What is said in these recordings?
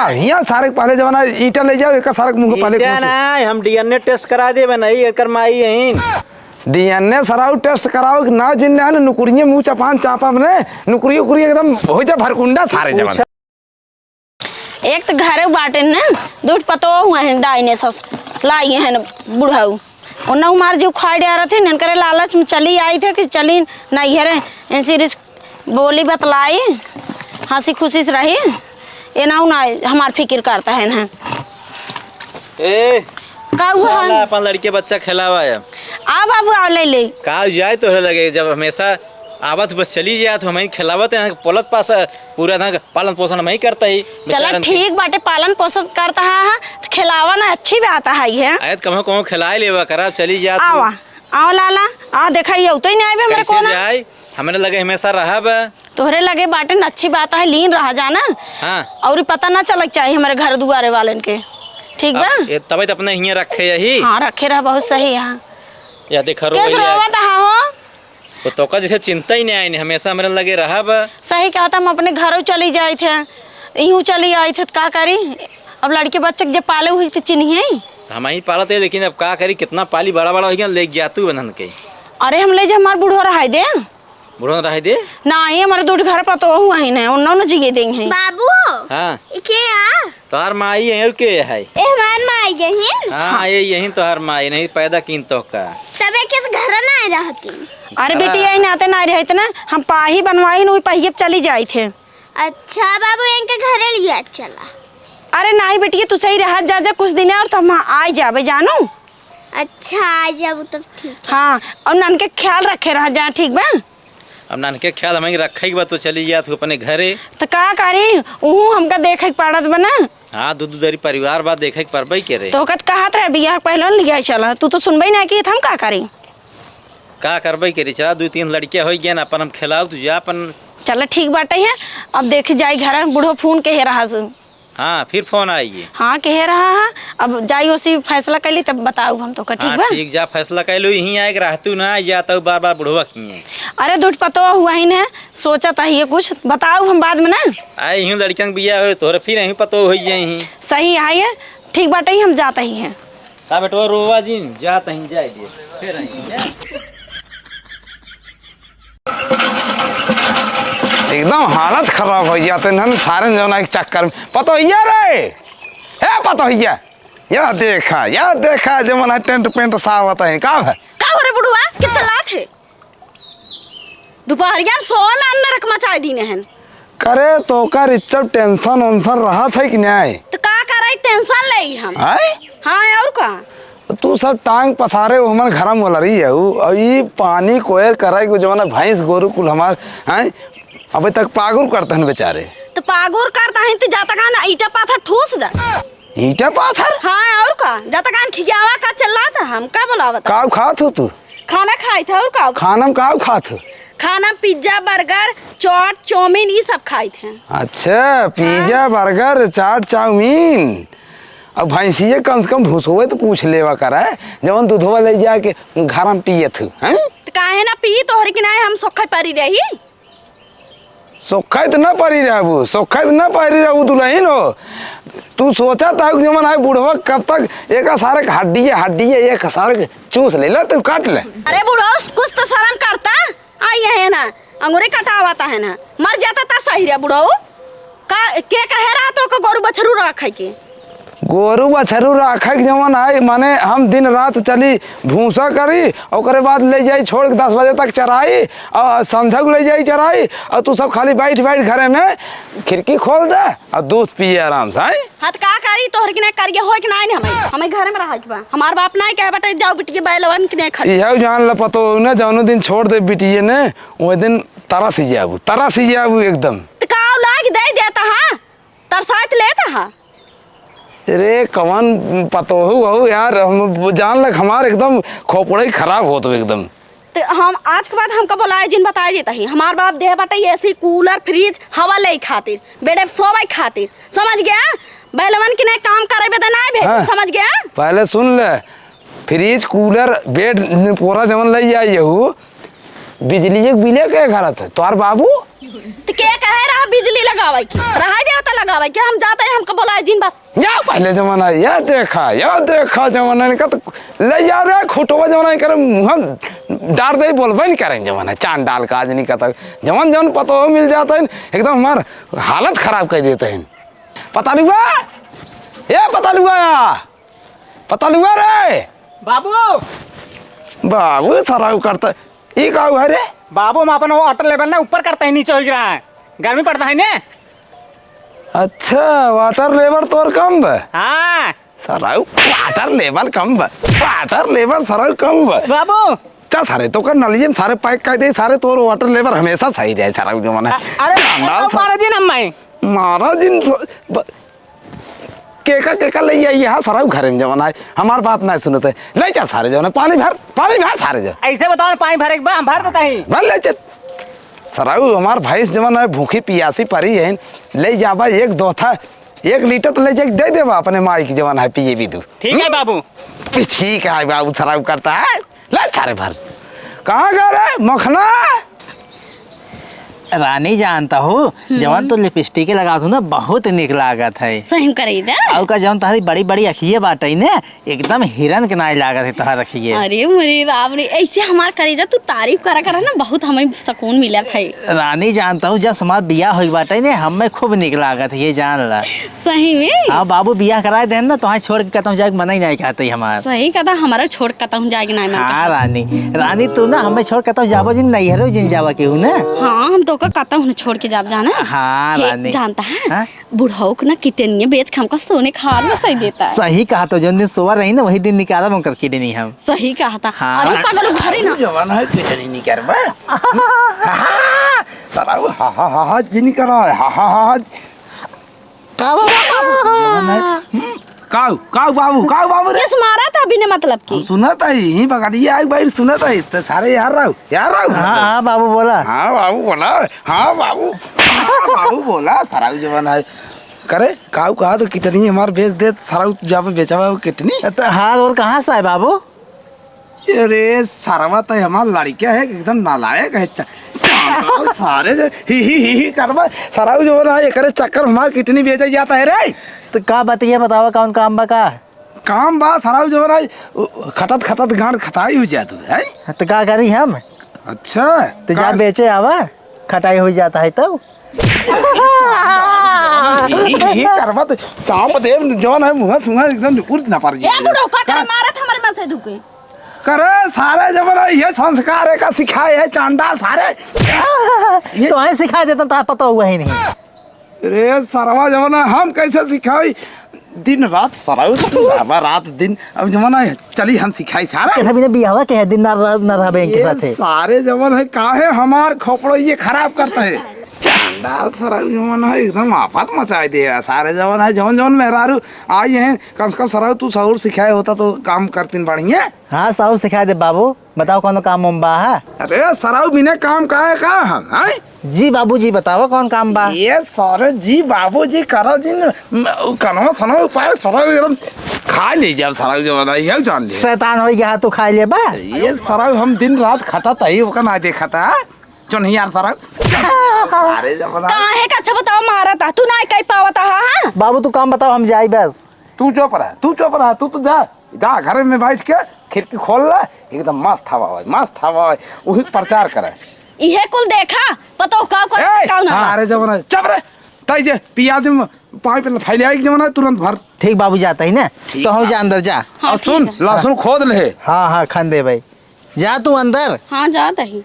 यहाँ सारे पहले जमाना ईटा ले जाओ एक सारे मुंह पहले ना हम डीएनए टेस्ट करा दे नहीं एकर माई यहीं डीएनए सराउ टेस्ट कराओ ना जिन ने नुकुरिये मुंह चपान चापा ने नुकुरी उकुरी एकदम हो जा भरकुंडा सारे जमाना एक तो घरे बाटे न दूध पतो हुआ है डाइने सस लाई है न बुढ़ाऊ और मार जो खाई डे रहे थे न करे लालच में चली आई थे कि चली नहीं है ऐसी रिस्क बोली बतलाई हंसी खुशी से रही ये ना हमार फिक्र करता है ना ए का हुआ अपन लड़के बच्चा खिलावा है आ बाबू आ ले का जाए तो लगे जब हमेशा आवत बस चली जाए तो हमें खिलावत है पलत पास पूरा ना पालन पोषण हमें करता ही चला ठीक बाटे पालन पोषण करता है तो खिलावा ना अच्छी बात है आयत कहो खिलाए लेवा करा चली जा आवा आओ लाला आ देखा ये तो ही नहीं आवे मेरे को ना जाए हमें लगे हमेशा रहा बा तोहरे लगे बाटे न अच्छी बात है लीन रहा जाना हां और पता ना चलक चाहिए हमारे घर दुआरे वालन के ठीक बा ये तबे तो अपने हिया रखे यही हां रखे रहा बहुत सही है या देख रो कैसे रोवत हो तो का जैसे चिंता ही नहीं आई हमेशा मेरे लगे रहा बा सही कहा था हम अपने घरों चली जाए थे यूं चली आई थे का करी अब लड़के बच्चे जब पाले हुई तो चिन्हिए हम ही पालते लेकिन अब का करी कितना पाली बड़ा बड़ा हो गया ले जातू बनन के अरे हम ले जा हमार बूढ़ो रहा दे बुढ़ो रह दे नहीं हमारे दूध घर पर तो हुआ ही ना उन्होंने जिगे देंगे बाबू हां के आ तोहर माई है और के है ए हमार माई यही हां ये यही तोहर माई नहीं पैदा कीन तो का तबे किस घर ना रहती अरे बेटी यही नाते ना रहे थे ना हम पाही बनवाई न पहिए चली जाई थे अच्छा बाबू इनके घरे लिया चला अरे नहीं बेटी तू सही रहा जा कुछ दिन और तो हम आ जाबे जानो अच्छा आ जाबू तब ठीक हाँ और नन के ख्याल रखे रह जा ठीक बा अब नान के ख्याल हमें रखे के बाद तो चली जा तू अपने घरे तो का करी उहू हमका देखे के पड़त बना हाँ दूध दरी परिवार बात देखे के परबई करे तो कत कहत रहे बियाह पहले लिया चला तू तो सुनबई ना कि हम का करी का करबई करी चला 2-3 लड़कियां हो गया अपन हम खिलाओ तू जा अपन चल ठीक बाटे है अब देख जाई घर बूढ़ो फोन कहे रहा हाँ फिर फोन आइए हाँ कहे रहा है अब जाई उसी फैसला कर ली तब बताऊ हम तो का ठीक बा ठीक जा फैसला कर लो यहीं आए रहतू ना जाता बार बार बुढ़वा की अरे दूध पतो हुआ ही ना सोचा था ये कुछ बताऊ हम बाद में ना आए यूं लड़कियां के बिया हो तोहरे फिर यहीं पतो हो जाई सही आई है ठीक बाटे ही हम जाता ही है का बेटवा रोवा जी जाता ही जाए दे फिर आई एकदम हालत खराब हो जाते हैं सारे जौना के चक्कर में पता रे है पता या देखा जमन टेंट पेंट सावत है का रे बुढ़वा के चला थे दोपहरिया सो में अन्न रख मचा दी ने करे तो कर इच्छा टेंशन वंशन रहा था कि नहीं तो का करे टेंशन ले हम हां और का तू सब टांग पसारे हमन घर में लरी है और ये पानी कोयर करे को जमाना भैंस गोरु कुल हमार हैं अबे तक पागुर करते हैं बेचारे तो पागुर करता है तो जाता का ना ईटा पाथर ठूस दा ईटा पाथर हां और का जाता का खियावा का चला था हम का बुलावत का खात हो तू खाना खाई था और का खाना में का खात हो खाना पिज्जा बर्गर चाट चाउमीन ये सब खाई थे अच्छा पिज्जा बर्गर चाट चाउमीन अब भैंसिया कम से कम भूसोवे तो पूछ लेवा करा है जवन दूधवा ले जाके घर में पिए थे हैं तो काहे ना पी तोहरे के ना हम सोखा परी रही सोखा तो ना परी रहबू सोखा तो ना परी रहबू दुल्हन हो तू सोचा था कि जमन है बुढ़वा कब तक एक सारे हड्डी है एक सारे चूस ले तू काट ले अरे बुढ़ो कुछ तो शर्म करता आई है ना अंगूरी कटावाता है ना मर जाता तब सही रे बुढ़ो का के कहे रहा तो को गोरु बछरू रखे के गोरु बछरू रखे के जमन है माने हम दिन रात चली भूसा करी और बाद ले जाई छोड़ के 10 बजे तक चराई और संझा को ले जाई चराई और तू सब खाली बैठ घरे में खिड़की खोल दे और दूध पिए आराम से हाथ का करी तोहर के ना करिए होय के ना हमें घर में रह के बा हमार बाप नहीं कहे बेटा जाओ बिटिया बैलवन के नहीं खा यह जान ल पतो न जौनो दिन छोड़ दे बिटिए ने वो दिन तरस ही जाबू एकदम तो का लाग दे देता हां तरसात लेता हां अरे कवन पतो हो यार हम जान लग हमार एकदम खोपड़े खराब हो तो एकदम तो हम आज के बाद हमका बुलाए जिन बताए देता ही हमार बाप दे बाटे ऐसे कूलर फ्रिज हवा ले खातिर बेडे सोवे खातिर समझ गया बैलवन के नहीं काम करे बेदा ना भे समझ गया पहले सुन ले फ्रिज कूलर बेड पूरा जमन ले जाइए बिजली के बिले के घर थे तोर बाबू तो क्या कहे रहा बिजली लगावे की रहा देवता लगावे के हम जाते हैं हमको बोला जिन बस या पहले जमाना या देखा जमाना का तो ले जा रहा खोटवा जमाना करे हम डार दे बोलबे नहीं करें जमाना चांद डाल का आज नहीं कहता जवन जवन पता हो मिल जाता है एकदम हमार हालत खराब कर देते हैं। पता लुआ ये पता लुआ रे बाबू बाबू सराव करता ये का है रे बाबू हम अपन वाटर लेवल ना ऊपर करते हैं नीचे हो रहा है गर्मी पड़ता है ने। अच्छा वाटर लेवल तोर कम बा हाँ सराव वाटर लेवल कम बा वाटर लेवल सराव कम बा बाबू चल सारे तो कर नलिये में सारे पाइप कर दे सारे तोर वाटर लेवल हमेशा सही रहे सारा जमाना अरे मारा जी हम मैं महाराज केका ले आई हाँ सारा घर में जमाना है हमार बात नहीं सुनते ले चल सारे जमाना पानी भर सारे जो ऐसे बताओ ना पानी भरे हम भर देता ही भर ले चल सराऊ हमार भैंस जमाना है भूखी पियासी पड़ी है ले जाबा एक दो था 1 लीटर तो ले जाके दे देवा अपने माई की जमाना है पिए भी तू ठीक है बाबू ठीक है बाबू सराऊ करता है ले सारे भर कहाँ गए रे मखना रानी जानता हूँ जवन तो लिपस्टिक लगा ना बहुत निक लागत है सही करे दे और का जवन तुम्हारी बड़ी बड़ी अखिए बाटे ने एकदम हिरन के नाई लागत है तुम्हार अखिए। अरे मेरी राम रे ऐसे हमार करेजा तू तारीफ करा ना बहुत हमें सुकून मिला है। रानी जानता हूँ जब समाज बियाह हो बाटे ने हमें खूब निक लागत है ये जान ला। सही में हाँ बाबू बियाह कराए दे ना तुम्हारे छोड़ के कहता जाके मना ही नहीं खाते हमार सही कहता हमारा छोड़ कहता हूँ जाएगी ना हाँ रानी तू ना हमें छोड़ कहता जाबो जिन नहीं हरो जिन जावा के हूँ ना। हाँ हम तो कहता हूँ छोड़ के जाब जाना। हाँ रानी जानता है बुढ़ाऊ को ना किटनिया बेच के हमको सोने खाद में सही देता है। सही कहा तो जिन दिन सोवा रही ना वही दिन निकाला बनकर किडनी हम सही कहा था। हाँ, अरे पागल घरे ना जवाना है कितनी नहीं कर बा सराऊ हा जिनी करा हा काऊ बाबू रे किस मारा था बिना मतलब की सुना था ही बगाड़ी आग बाहर सुना था तो सारे यार राव हाँ बाबू बोला हाँ बाबू बोला सराऊ जवाना है करे काऊ कहा तो कितनी हमार बेच दे सराऊ जब बेचा हुआ कितनी तो हाँ और कहाँ से है बाबू। अरे सारा तो हमारा लड़का है एकदम नालायक है सारे ही करवा सराऊ जो ना ये करे चक्कर हमार कितनी बेचा जाता है रे। तो का बताइए बतावा कौन काम बा का काम बा सराऊ जो ना खटत गांड खटाई हो जाती है तो का करी हम। अच्छा तो जा बेचे आवा खटाई हो जाता है तब ही करवा तो चाप दे जो ना मुंह सुंगा एकदम उड़ ना पार ए बुढ़ो का करे मारा था हमारे में से धुके करे सारे जमाना ये संस्कार है का सिखाए है चांडाल सारे ये तो है सिखा देता था पता हुआ ही नहीं। अरे सरवा जमाना हम कैसे सिखाई दिन रात सराऊ रात दिन अब जमाना है चली हम सिखाई सारा कैसा भी बिया हुआ के दिन ना रहा बैंक के साथ सारे जमाना है काहे हमार खोपड़ो ये खराब करता है चांडाल सराऊ जमाना है एकदम आफत मचाए दे सारे जमाना है जौन मेहरारू आई हैं कम से कम सराऊ तू सऊर सिखाए होता तो काम करतीन बढ़िया। हाँ साहू सिखा दे बाबू बताओ कौन काम उम्बा है। अरे सराऊ बिना काम का है का हम हैं जी बाबू जी बताओ कौन काम बा। ये सारे जी बाबू जी करो दिन कनो सनो पाए सराऊ एकदम खा ले जब सराऊ जमाना ये जान ले शैतान हो गया तू खा ले बा। ये सराऊ हम दिन रात खाता था ही वो ना देखा था जो नहीं यार सराऊ अरे जमाना काहे का अच्छा बताओ मारा था तू ना कहीं पावा था। हाँ बाबू तू काम बताओ हम जाई बस। तू चुप रहा तू तो जा घर में बैठ के खिड़की खोल ला एकदम मस्त हवा है वही प्रचार करे इहे कुल देखा पतो का ना अरे जमाना चुप रे तई जे पियाज में पाइप में फैले आई जमाना तुरंत भर ठीक बाबू जाता ही ना तो हम जा अंदर जा। और सुन लहसुन खोद ले हाँ खान दे भाई जा तू अंदर। हाँ जाता ही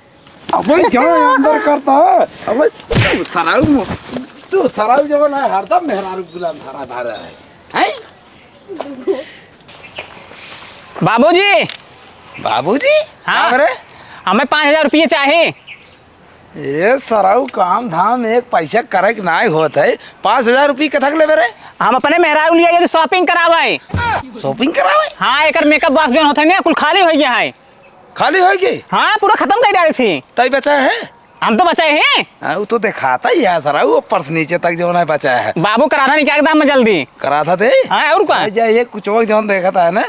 अब अंदर करता है अब सराऊ जमाना हरदम मेहरारू गुलाम धारा धारा है बाबूजी हाँ अरे हमें 5000 रुपये चाहिए। ये सराऊ काम धाम एक पैसा करे के ना होता है 5000 रुपये कथक ले मेरे हम अपने मेहरारू लिया यदि शॉपिंग करावे शॉपिंग करावे। हाँ एक मेकअप बॉक्स जो होता है ना कुल खाली हो गया है। खाली होगी हाँ पूरा खत्म कर डाली थी तई बचा है हम तो बचाए हैं। वो तो दिखाता ही है सराऊ ऊपर से नीचे तक जो ना बचा है बाबू करा था नहीं क्या एकदम जल्दी करा था थे। हाँ और क्या ये कुछ जौन देखा था ना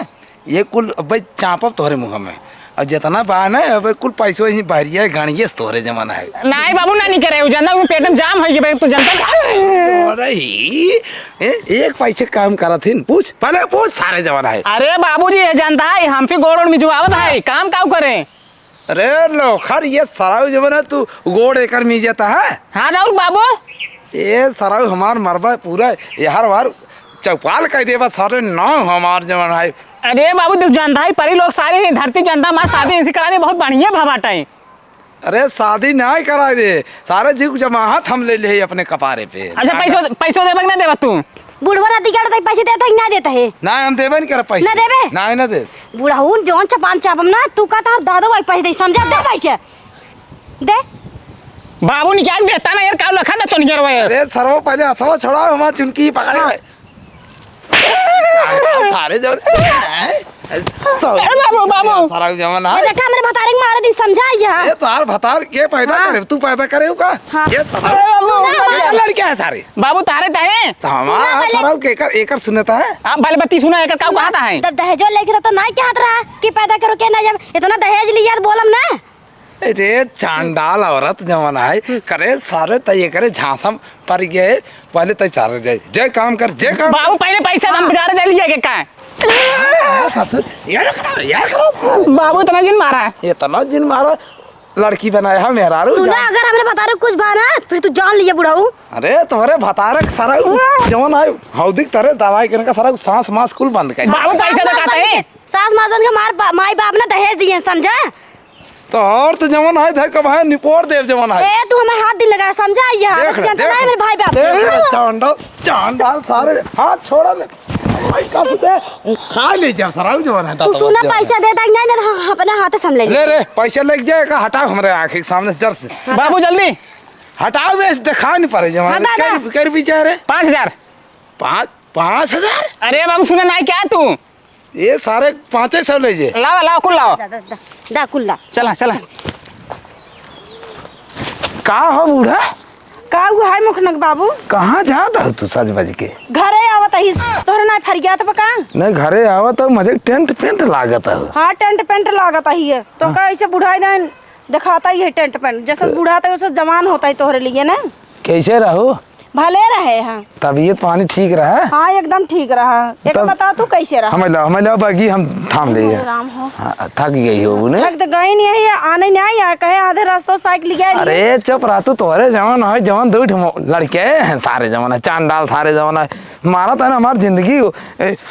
ये कुल भाई चापब तोहरे मुँह में और जितना बा ना अब कुल पैसो ही भरिया गाड़िए तोरे जमाना है नहीं बाबू ना नहीं करे जानता हूँ पेट में जाम है भाई तू जनता अरे एक पैसे काम करा थी पूछ पहले पूछ सारे जमाना है अरे बाबू जी ये जानता है हम फिर गोड़ में जुआवत है काम काउ करे। अरे लो खर ये सराव जमाना तू गोड़ एकर में जाता है। हाँ जाऊ बाबू ये सराव हमार मरबा पूरा यार वार चौपाल कह देवा सारे नाम हमार जमाना है। अरे बाबू तू जानता है परी लोग सारे धरती जानता हमारे शादी इनसे करा दे बहुत बढ़िया भाबाटा है। अरे शादी नहीं करा दे सारे जीव जमाहत हम ले ले अपने कपारे पे। अच्छा पैसों देबक ना देबक तू बुढ़वा राती का पैसे देता है ना देता है ना हम देबे नहीं कर पैसे ना देबे ना ना दे बुढ़ा हूँ जोन चपान चापम ना तू का तार दादो भाई पैसे दे समझा दे पैसे दे बाबू ने क्या देता ना यार काउ लखा ना चुन गया यार। अरे सर्व पहले हथवा छोड़ाओ हमार चुनकी पकड़े सारे जो बाबू बाबू सारा जमाना ये देखा मेरे भतारे के मारे दिन समझा यहाँ ये तार भतार के पैदा करे तू पैदा करे का हाँ। ये लड़के है सारे बाबू तारे तहे तो हमारा सराव के एकर एकर सुनता है आप भले बत्ती सुना एकर काउ कहता है तब दहेजो लेके तो नहीं कहत रहा कि पैदा करो के ना जब इतना दहेज लिया तो बोलम ना अरे चांडाल औरत जमाना है करे सारे तय करे झांसम पर गए पहले तय चार जाए जय काम कर जय काम बाबू पहले पैसा हम बाजार जा लिया के का ससुर यार बाबू इतना जिन मारा है इतना जिन मारा लड़की बनाया है मेहरारू सुना अगर हमने बता रहे कुछ बाना फिर तू जान लिया बुढ़ाऊ अरे तुम्हारे भतारक सारा जवन है हौदिक तरह दवाई करने का सारा सांस मास कुल बंद कर बाबू पैसा तो कहते हैं सास मास के माई बाप ने दहेज दिए समझा तो और तो जवन है धक भाई निपोर देव जवन है ए तू हमें हाथ दिल लगा समझा यार जानता नहीं मेरे भाई बाप चांडाल चांडाल सारे हाथ छोड़ा ले भाई का सुते खा ले जा सराउ जवन है तू सुना पैसा दे दा नहीं अपने हाथ से संभले ले रे पैसा लग जाएगा हटाओ हमारे आंख के सामने से जर से बाबू जल्दी हटाओ बे दिखा नहीं पड़े जवन कर बेचारे 5000 5,000 अरे बाबू सुना नहीं क्या तू ये सारे 500 ले जे लाओ लाओ कुल लाओ दा कुल्ला चला चला का हो बूढ़ा का हुआ है मुखनक बाबू कहाँ जाता है तू सज बज के घरे आवत ही तोहरा ना फर गया था का नहीं घरे आवा तो मुझे टेंट पेंट लागत है हाँ टेंट पेंट लागत ही है तो का ऐसे बुढ़ाई देन दिखाता ही है टेंट पेंट जैसे बुढ़ाता है वैसे जवान होता है तोहरे लिए ना कैसे रहो भले रहे हाँ तबीयत पानी ठीक रहा हाँ एकदम ठीक रहा एक तब- बता तू कैसे रहा हमें लो बाकी हम थाम ले राम हो थक गई हो ने थक तो गई नहीं है आने नहीं आया कहे आधे रास्तों साइकिल गया अरे चुप रहा तू तोरे जवान है जवान दो लड़के हैं सारे जवान है चांडाल सारे जवान है मारा था ना हमारी जिंदगी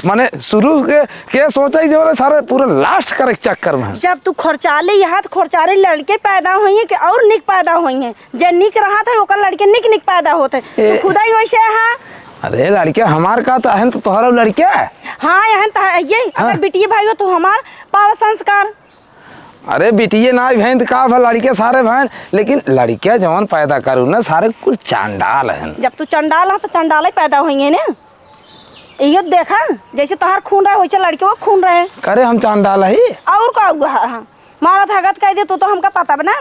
माने शुरू के सोचा ही जवान सारे पूरे लास्ट करे चक्कर में जब तू खर्चाले यहाँ तो खर्चाले लड़के पैदा हुई है कि और निक पैदा हुई है जे निक रहा था ओकर लड़के निक निक पैदा होते तो खुदा ही वैसे है अरे लड़के हमार का तो अहन तो तोहरा लड़के हाँ यहाँ तो है ये अगर बिटिया भाई हो तो हमार पाव संस्कार अरे बिटिये ना बहन का भा लड़के सारे बहन लेकिन लड़के जवान पैदा करू ना सारे कुल चांडाल हैं जब तू चंडाल है तो चंडाल ही पैदा हुई है ना ये देखा जैसे तोहार खून रहे वैसे लड़के वो खून रहे करे हम चांडाल ही और का हुआ हाँ मारा थागत कह दे तो हमका पता बना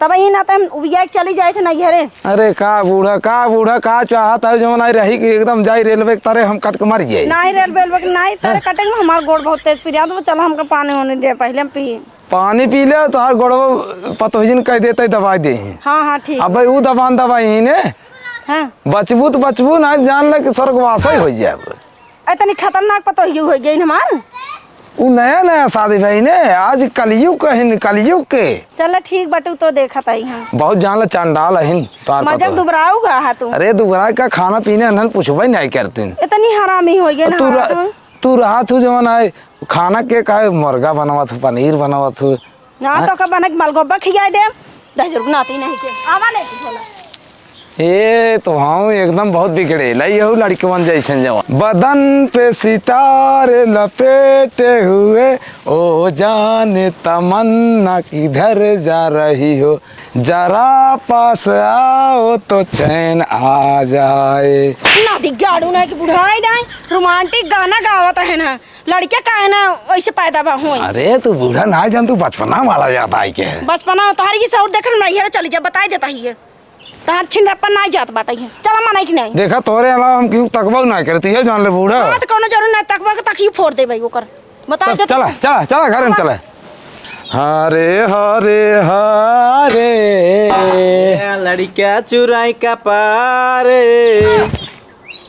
तब ही ना तो चली जाए थे ना घरे अरे का बूढ़ा का चाहता है जवन आई रही कि एकदम जाई रेलवे के तरह हम कट के मर जाए नहीं रेलवे नहीं तेरे कटेंगे हमारा गोड़ बहुत तेज पिरिया तो चलो हमको पानी होने दे पहले हम पी पानी पी ले तो हर गोड़ो पतोहिन कह देते दवाई दे हाँ हाँ ठीक अब भाई वो दवाई ने हाँ बचबू तो बचबू ना जान ले कि स्वर्गवास ही हो जाए इतनी खतरनाक पता हो गई हमार वो नया शादी भाई ने आज कलयुग कलयुग के चलो ठीक बटू तो देखा था यहाँ बहुत जान ले चांडाल है मजा दुबराऊगा हाँ तू अरे दुबरा का खाना पीने अनन पूछबे नहीं करते इतनी हरामी हो गई तू रहा तू जवन है खाना के कहे मुर्गा बनावत हो पनीर बनावत हो हाँ तो कब बना मलगोबा खिया दे 10 रुपये नाती नहीं के आवा ले झोला ये तो हाँ एकदम बहुत बिगड़े यही लड़के बन जैसे जवान बदन पे सितारे लपेटे हुए ओ जाने तमन्ना किधर जा रही हो जरा पास आओ तो चैन आ जाए नाती गाड़ू ना कि बुढ़ाई दाई रोमांटिक गाना गावत है ना लड़के का है ना वैसे पैदा बा हो अरे तू बूढ़ा ना जान तू बचपना वाला जाता है क्या बचपना तुम्हारी की सौर देखल नहीं है चली जा बता देता ही है तहार छिंडप्पा नहीं जात बाटा है चला माना कि नहीं देखा तोरे अलावा हम क्यों तकबा ना करती है जान ले बूढ़ा हाँ तो कोनो जरूर नहीं तकबा के तक ही फोड़ दे भाई ओकर बता दे चला चला चला घर में चला हरे हरे हरे लड़किया चुराई का पारे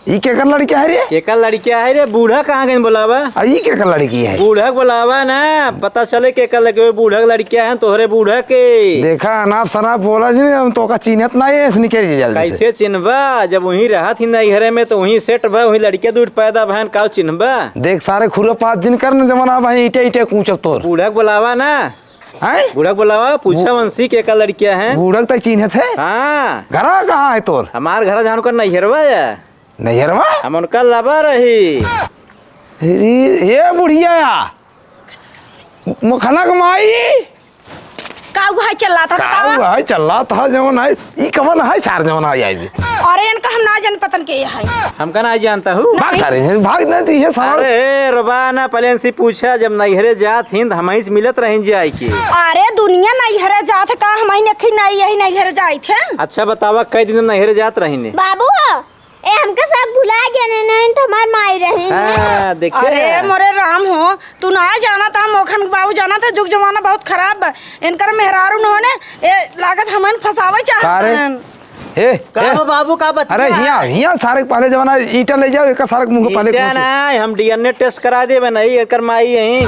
ई के कर लड़किया है रे? केका लड़किया है रे? बूढ़ा कहाँ गए बोलावा? ई के कर लड़की है? बूढ़ा बोलावा ना, पता चले केका लगे बूढ़ा लड़किया है तोहरे बूढ़ा के। देखा अनाप शनाप बोला जी हम तो का चिन्हत नहीं है निकल जी जल्दी से। कैसे चिन्हबा? जब वहीं रहा थी ना घरे में तो वहीं सेट भा, वहीं लड़किया दूध पैदा भैन का चिन्हबा? देख सारे खुरो पाँच दिन कर न जमाना भाई ईटे ईटे कूचब तोर बूढ़ा बोलावा ना, हैं? बूढ़ा बोलावा पूछा वंशी केका लड़किया है। बूढ़क तक चिन्हत है? हाँ घरा कहाँ है तोर? हमार घर जान कर नैहरवा या नैहरवा? हम उनका लबा रही। अरे ये बुढ़िया या मुखना कमाई का गुहा चल रहा था बतावा? है चल रहा था जवन है ई कमन है सार जवन है आई अरे इनका हम ना जान पतन के है। हमका ना जानता हूँ। भाग करे भाग नहीं है सार। अरे रबाना पहले से पूछा जब नैहरे जात हिंद हमारी से मिलत रही जाए के। अरे दुनिया नैहरे जात का हमारी नखी नहीं यही नैहरे जाई थे। अच्छा बतावा कई दिन नैहरे जात रही ने? बाबू ए हमका सब भुला गया ने नहीं तो हमार माई रहे हाँ, देखे अरे मोरे राम हो, तू ना जाना था मोखन बाबू जाना था, जुग जमाना बहुत खराब बा। इनकर मेहरारू उन्होंने लागत हमन फसावे चाहत। ए का हो बाबू का बच्चा? अरे हिया सारे पहले जमाना ईटा ले जाओ एक सारे मुंह पहले क्या ना हम डीएनए टेस्ट करा दे नहीं एकर माई यहीं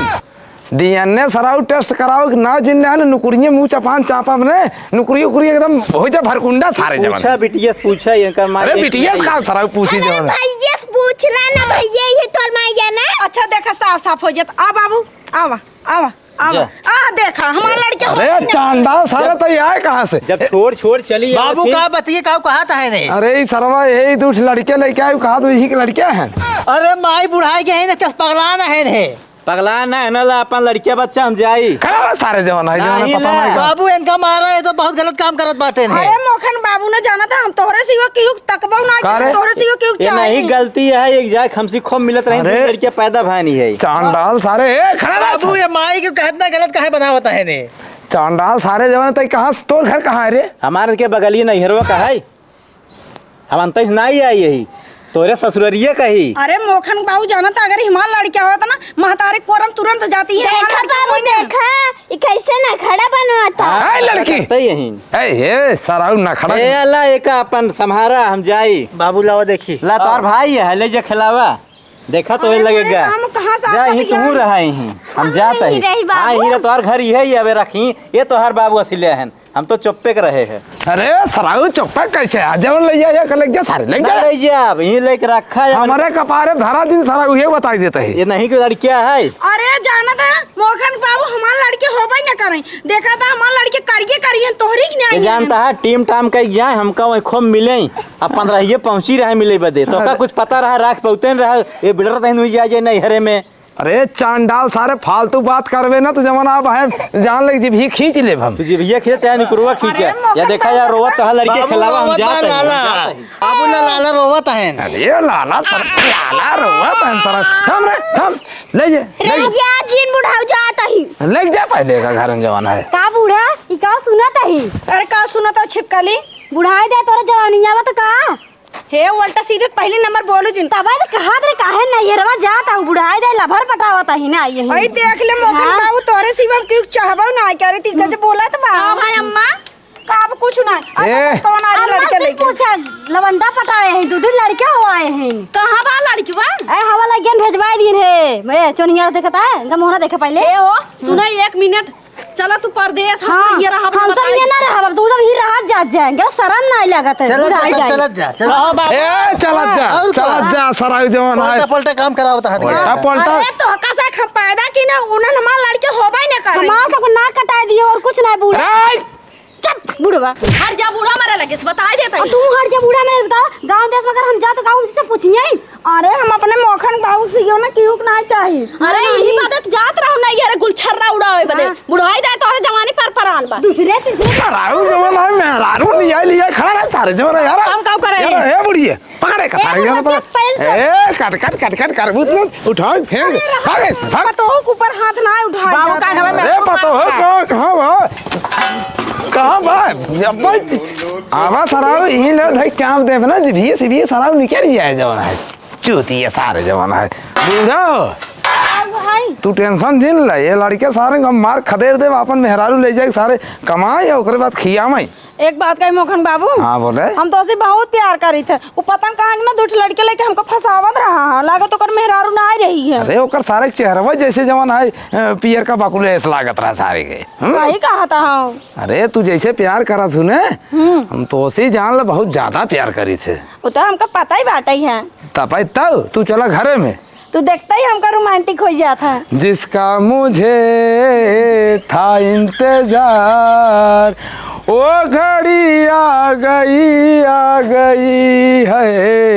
डीएनए सराउ टेस्ट कराओ ना जिन्ने है नुकुरिये मुंह चपान चापा ने नुकुरी उकुरी एकदम हो जा भरकुंडा सारे जमाना। पूछा बिटिया पूछा एकर माई। अरे बिटिया का सराउ पूछी जमाना। भैया से पूछ ले ना भैया ये तोर माई जाना। अच्छा देखा साफ साफ हो जाता। आ बाबू आवा आवा आवा आ देखा हमारा लड़का। अरे चांदा सारा तो ये आए कहाँ से? जब छोड़ चली बाबू का बतिए का कहा था है नहीं? अरे सरवा यही दूठ लड़के लेके आए कहा तो यही के लड़के हैं। अरे माई बुढ़ाई के है ना किस पगलाना है ने? पगला ना है ना ला अपन लड़किया बच्चा हम जाई करा सारे जवान है जवान नहीं पता नहीं। बाबू इनका मारा है तो बहुत गलत काम करत बाटे ने। अरे मोखन बाबू ने जाना था हम तोहरे सिवा क्यों तकबो ना कि तोहरे सिवा क्यों ये चाहे। नहीं गलती है एक जाए हमसे खूब मिलत रही अरे। लड़किया पैदा भानी है। चांडाल सारे खड़ा बाबू ये माई के कहना गलत काहे बनावता है ने? चांडाल सारे जवान तक कहाँ तोर घर कहाँ है रे? हमारे के बगलिए नैहरवा का है, हम अंत से नहीं आई यही तोरे ससुररिये कही। अरे मोखन बाबू जाना था अगर हिमाल लड़किया होता ना महतारे कोरम तुरंत जाती है। देखा बाबू देखा ये कैसे ना खड़ा बनवाता। है लड़की तो यही ए सराउ ना खड़ा ए अल्लाह एक अपन सम्हारा हम जाई। बाबू लावा देखी ला तार भाई है ले जा खिलावा देखा तो ये लगेगा। हम कहाँ से जा आपको ही दिया? तू रहा ही हम जाता ही। रही बाबू। हाँ ही तो घर यही अबे रखी ये तो हर बाबू असली है हम तो चुप्पे के रहे हैं। अरे सराउ चुप्पा कैसे आ जवन ले जा कर ले जा सारे ले जा ले जा यही लेके रखा है हमारे कपारे धरा दिन सराउ ये बता देता है। ये नहीं की लड़किया है। अरे जाना था मोखन बाबू हमारे लड़के हो भाई ना करें देखा था हमारे लड़के करिए तोहरी की ये नहीं जानता है टीम टाम कहीं जाए हमका वही खूब मिले अपन रहिए पहुंची रहे मिले बदे तो का कुछ पता रहा राख पहुँचते रहा ये बिड़र तहन जाए नहीं हरे में। अरे चांडाल सारे फालतू बात करवे ना तो जमाना अब है जान ले जी भी खींच ले हम। तुझे भैया खींच चाहे निकरुआ खींचे या देखा यार रोवत तो लड़के खिलावा हम जाते हैं। बाबू ना लाला रोवत है। अरे लाला सर लाला रोवा तन सर थम रे थम ले जा राजा जिन बुढ़ाऊ जाता ही। ले जा पहले का घर में जवाना है। का बूढ़ा ई का सुनत ही? अरे का सुना था छिपकली बुढ़ाई दे तोरा जवानिया बा तो का हे उल्टा सीधे पहले नंबर बोलो जिन तब कहा रे काहे नैहरवा जाता हूँ बुढ़ाई दे लभर पटावता ही ना यही। भाई देख ले मोखन हाँ। बाबू तोरे सिवा क्यों चाहबो ना करे ती गज बोला तो बा भाई अम्मा का अब कुछ ना ए। कौन आ रही लड़के लेके पूछा लवंडा पटाए हैं दूध लड़का हो आए हैं कहाँ बा लड़कीवा? ए हवा लगियन भेजवा दिन है मैं चोनिया देखता है इनका मोहरा देखे पहले। ए हो सुना 1 मिनट चला तू परदेश हाँ ये रहा हम सब ये ना रहा तू जब ही रात जा जाएंगे शर्म नहीं लगत है। चलत बुढ़ाई जा जाए। चलत जा चलत ए चलत जा सराउ जवान है। पलटा पलटा काम करावता है। पलटा अरे तो हका से पैदा की ना उन्हें हमारे लड़के हो भाई ना करे हमारा सबको नाक कटा दिए और कुछ नहीं बूढ़ा। अरे चुप बुढ़वा हट जा बूढ़ा मारे लगे बता देता और तू हट जा बूढ़ा में बता गांव देश में अगर हम जा तो गांव से पूछिए। अरे हम अपने मोखन बाबू से यो ना क्यों ना चाहिए। अरे यही बात जात रहो नहीं यार गुलछर्रा उड़ावे बदे बुढ़ाई दे तोरे जवानी पर परान बा दूसरे तीसरे सराउ जवान है मेहरारू लिया खड़ा रह सारे जवान यार हम काम करे यार ए बुढ़िए पकड़े का सारे जवान ए कट कर बुत उठाओ फेंक भागे भाग तो ऊपर हाथ ना उठा बाबू का खबर अरे पता हो कहाँ बा आवा सराउ यहीं ले धक चाप दे ना जी भी सराउ निकल जाए जवान है चूती है सारे जवान है बूढ़ा जाई तू टेंशन जिन ले, ये लड़के सारे हम मार खदेड़ दे, अपन मेहरारू ले जाए सारे कमाए और बाद खियामई। एक बात कही मोहन बाबू, हाँ बोले। हम तो उसे बहुत प्यार करी थे, वो पतंग कहाँ ना दूठ लड़के लेके हमको फंसावत रहा, लागो तो कर मेहरारू ना आ रही है। अरे ओकर सारे चेहरवा जैसे जवन है पियर का बाकुले ऐसा लागत रहा सारे के। वही कहा था हम। अरे तू जैसे प्यार करा थू ने, हम तो उसे जान ले बहुत ज्यादा प्यार करी थे। वो तो हमको पता ही बाटा ही है। तब तू चला घरे में, तू देखता ही हमका रोमांटिक हो जाता। जिसका मुझे था इंतजार वो घड़ी आ गई है।